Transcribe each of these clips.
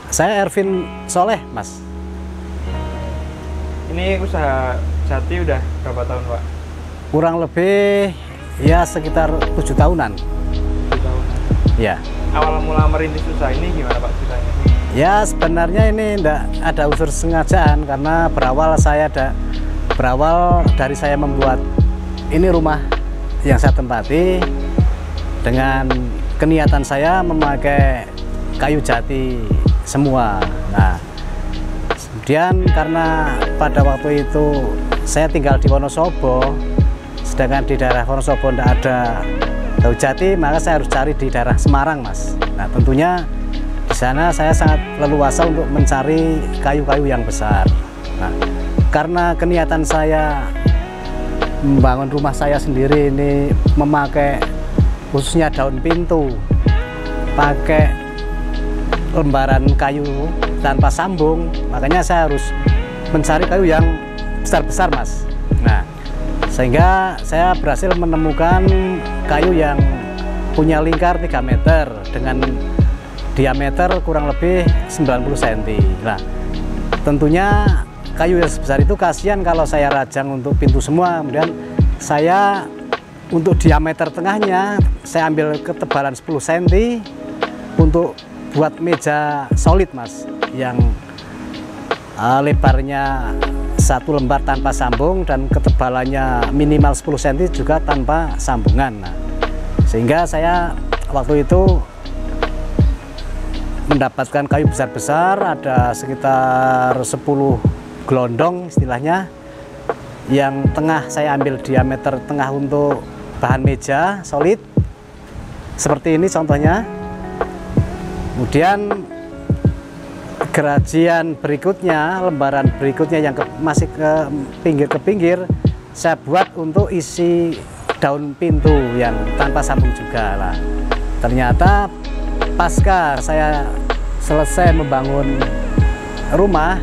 Saya Ervin Soleh, Mas. Ini usaha jati udah berapa tahun, Pak? Kurang lebih ya sekitar 7 tahunan. 7 tahunan. Ya. Awal mula merintis usaha ini gimana, Pak, ceritanya? Ya sebenarnya ini enggak ada unsur sengajaan, karena berawal dari saya membuat ini rumah yang saya tempati dengan keniatan saya memakai kayu jati semua. Nah, kemudian karena pada waktu itu saya tinggal di Wonosobo, sedangkan di daerah Wonosobo tidak ada kayu jati, maka saya harus cari di daerah Semarang, Mas. Nah, tentunya di sana saya sangat leluasa untuk mencari kayu-kayu yang besar. Nah, karena keniatan saya membangun rumah saya sendiri ini memakai khususnya daun pintu, pakai lembaran kayu tanpa sambung, makanya saya harus mencari kayu yang besar-besar, Mas. Nah, sehingga saya berhasil menemukan kayu yang punya lingkar 3 meter dengan diameter kurang lebih 90 cm. Nah, tentunya kayu yang sebesar itu kasihan kalau saya rajang untuk pintu semua. Kemudian saya untuk diameter tengahnya saya ambil ketebalan 10 cm untuk buat meja solid, Mas, yang lebarnya 1 lembar tanpa sambung dan ketebalannya minimal 10 cm juga tanpa sambungan. Nah, sehingga saya waktu itu mendapatkan kayu besar-besar, ada sekitar 10 gelondong istilahnya, yang tengah saya ambil diameter tengah untuk bahan meja solid seperti ini contohnya. Kemudian gerajian berikutnya, lembaran berikutnya yang masih ke pinggir saya buat untuk isi daun pintu yang tanpa sambung juga lah. Ternyata pasca saya selesai membangun rumah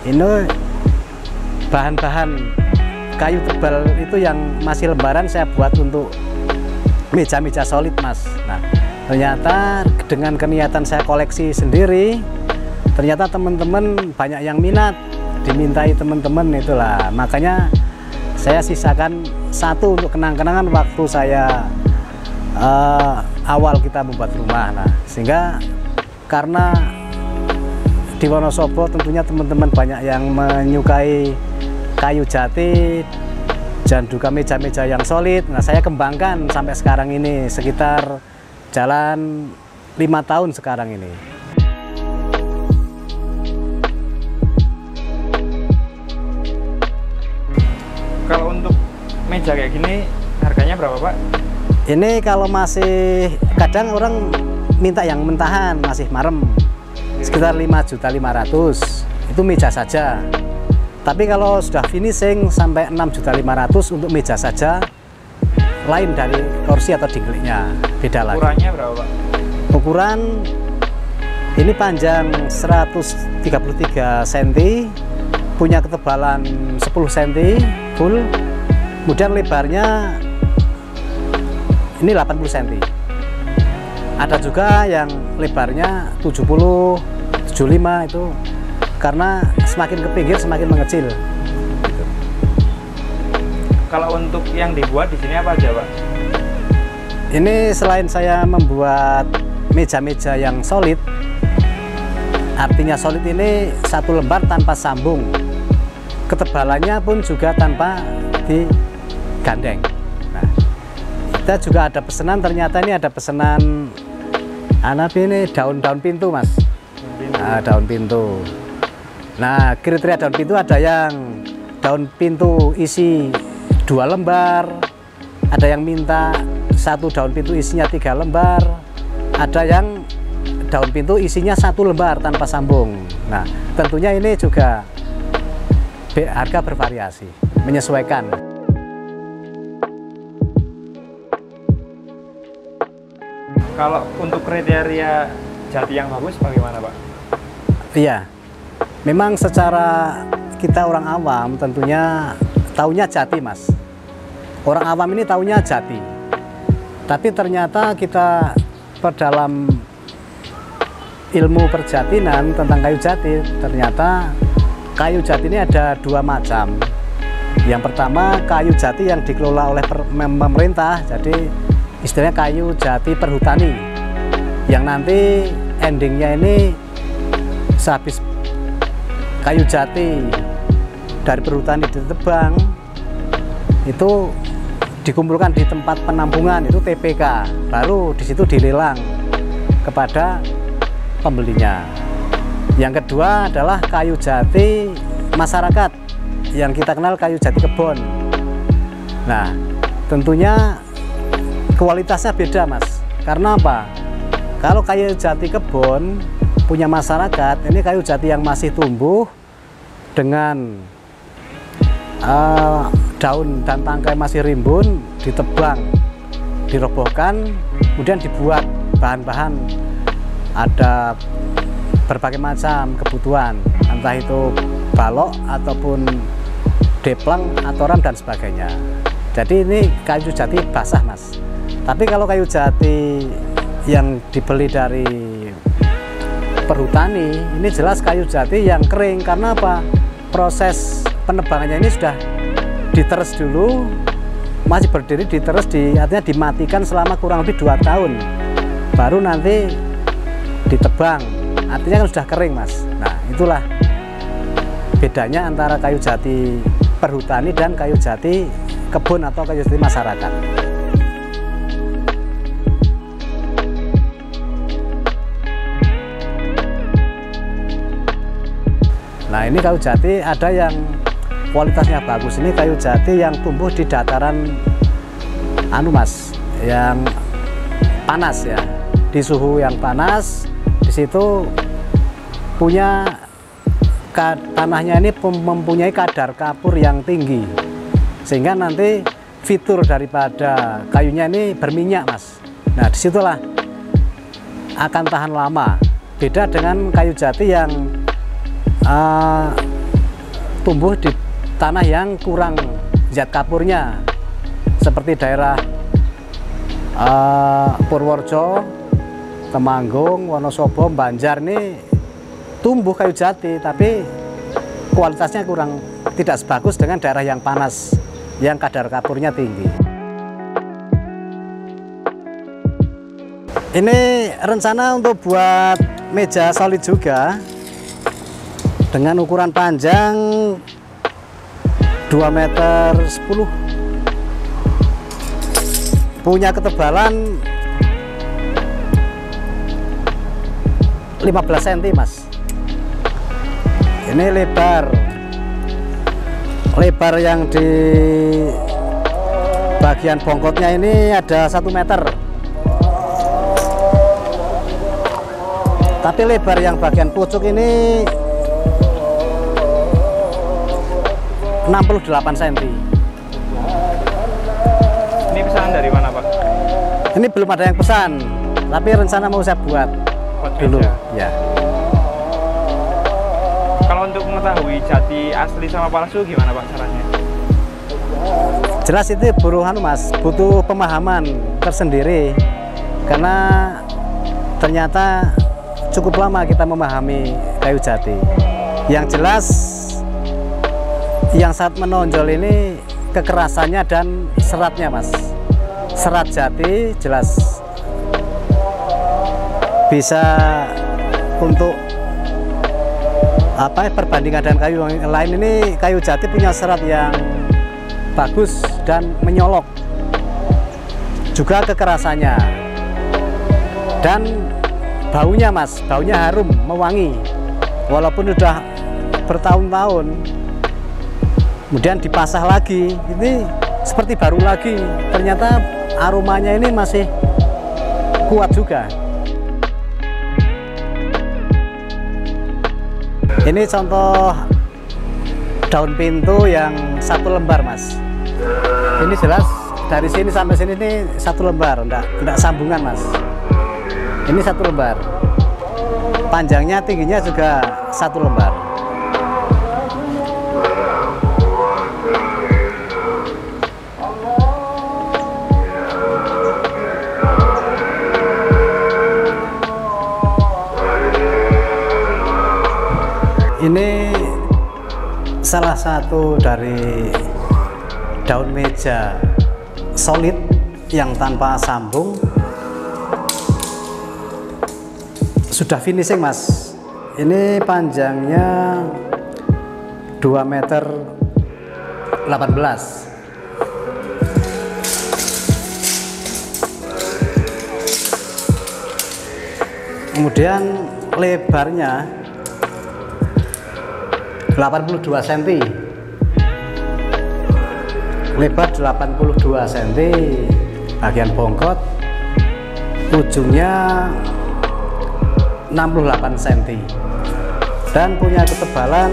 ini, bahan-bahan kayu tebal itu yang masih lembaran saya buat untuk meja-meja solid, Mas. Nah, ternyata dengan keniatan saya koleksi sendiri, ternyata teman-teman banyak yang minat, dimintai teman-teman itulah. Makanya saya sisakan 1 untuk kenang-kenangan waktu saya awal kita membuat rumah. Nah, sehingga karena di Wonosobo tentunya teman-teman banyak yang menyukai kayu jati dan juga meja-meja yang solid. Nah, saya kembangkan sampai sekarang ini, sekitar jalan 5 tahun sekarang ini. Kalau untuk meja kayak gini harganya berapa, Pak? Ini kalau masih, kadang orang minta yang mentahan, masih marem, sekitar 5.500.000 itu meja saja. Tapi kalau sudah finishing sampai 6.500.000 untuk meja saja, lain dari kursi atau dingkliknya, beda lagi. Ukurannya berapa, Pak? Ukuran ini panjang 133 cm, punya ketebalan 10 cm full, kemudian lebarnya ini 80 cm. Ada juga yang lebarnya 70, 75 itu, karena semakin ke pinggir semakin mengecil. Kalau untuk yang dibuat di sini apa aja, Pak? Ini selain saya membuat meja-meja yang solid, artinya solid ini 1 lembar tanpa sambung, ketebalannya pun juga tanpa digandeng. Nah, kita juga ada pesanan, ternyata ini ada pesanan ini daun-daun pintu, Mas. Nah, daun pintu. Nah, kriteria daun pintu ada yang daun pintu isi 2 lembar, ada yang minta 1 daun pintu isinya 3 lembar, ada yang daun pintu isinya 1 lembar tanpa sambung. Nah, tentunya ini juga harga bervariasi, menyesuaikan. Kalau untuk kriteria jati yang bagus bagaimana, Pak? Iya, memang secara kita orang awam tentunya taunya jati, Mas. Orang awam ini taunya jati. Tapi ternyata kita perdalam ilmu perjatinan tentang kayu jati, ternyata kayu jati ini ada dua macam. Yang pertama kayu jati yang dikelola oleh pemerintah, jadi istilahnya kayu jati perhutani, yang nanti endingnya ini sehabis kayu jati dari perhutani ditebang, itu dikumpulkan di tempat penampungan, itu TPK, baru di situ dilelang kepada pembelinya. Yang kedua adalah kayu jati masyarakat, yang kita kenal kayu jati kebon. Nah, tentunya kualitasnya beda, Mas. Karena apa? Kalau kayu jati kebon punya masyarakat, ini kayu jati yang masih tumbuh dengan daun dan tangkai masih rimbun, ditebang, dirobohkan, kemudian dibuat bahan-bahan, ada berbagai macam kebutuhan, entah itu balok ataupun depleng atau ram dan sebagainya. Jadi ini kayu jati basah, Mas. Tapi kalau kayu jati yang dibeli dari perhutani, ini jelas kayu jati yang kering. Karena apa? Proses penebangannya ini sudah diteres dulu, masih berdiri diteres, artinya dimatikan selama kurang lebih 2 tahun, baru nanti ditebang, artinya kan sudah kering, Mas. Nah, itulah bedanya antara kayu jati perhutani dan kayu jati kebun atau kayu jati masyarakat. Nah, ini kayu jati ada yang kualitasnya bagus. Ini kayu jati yang tumbuh di dataran Mas, yang panas ya, di suhu yang panas. Di situ punya tanahnya ini mempunyai kadar kapur yang tinggi, sehingga nanti fitur daripada kayunya ini berminyak, Mas. Nah, disitulah akan tahan lama. Beda dengan kayu jati yang tumbuh di tanah yang kurang zat kapurnya, seperti daerah Purworejo, Temanggung, Wonosobo, Banjar, ini tumbuh kayu jati, tapi kualitasnya tidak sebagus dengan daerah yang panas, yang kadar kapurnya tinggi. Ini rencana untuk buat meja solid juga, dengan ukuran panjang 2,10 meter, punya ketebalan 15 cm, Mas. Ini lebar yang di bagian bongkotnya ini ada 1 meter, tapi lebar yang bagian pucuk ini 68 cm. Ini pesanan dari mana, Pak? Ini belum ada yang pesan, tapi rencana mau saya buat dulu ya. Kalau untuk mengetahui jati asli sama palsu gimana, Pak, caranya? Jelas itu Mas, butuh pemahaman tersendiri, karena ternyata cukup lama kita memahami kayu jati. Yang jelas yang sangat menonjol ini kekerasannya dan seratnya, Mas. Serat jati jelas bisa untuk perbandingan dengan kayu yang lain. Ini kayu jati punya serat yang bagus dan menyolok, juga kekerasannya dan baunya, Mas. Baunya harum, mewangi, walaupun sudah bertahun-tahun. Kemudian dipasah lagi, ini seperti baru lagi. Ternyata aromanya ini masih kuat juga. Ini contoh daun pintu yang 1 lembar, Mas. Ini jelas dari sini sampai sini ini 1 lembar, enggak sambungan, Mas. Ini 1 lembar. Panjangnya, tingginya juga 1 lembar. salah satu dari daun meja solid yang tanpa sambung sudah finishing Mas. Ini panjangnya 2 meter 18. Kemudian lebarnya 82 cm. Lebar 82 cm. Bagian bongkot ujungnya 68 cm. Dan punya ketebalan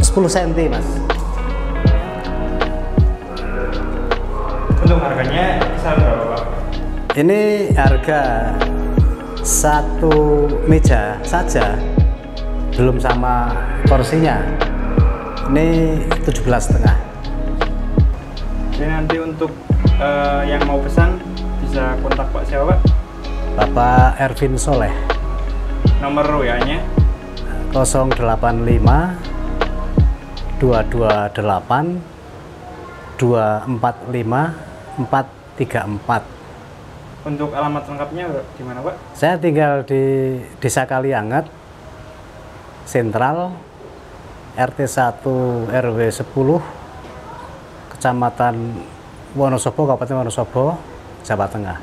10 cm, Mas. Untuk harganya kisaran berapa, Pak? Ini harga satu meja saja, belum sama kursinya. Ini 17,5. Jadi nanti untuk yang mau pesan bisa kontak Pak siapa, Pak? Bapak Ervin Soleh. Nomor WA-nya 085 228 245 434. Untuk alamat lengkapnya di mana, Pak? Saya tinggal di Desa Kalianget, Sentral, RT 1 RW 10, Kecamatan Wonosobo, Kabupaten Wonosobo, Jawa Tengah.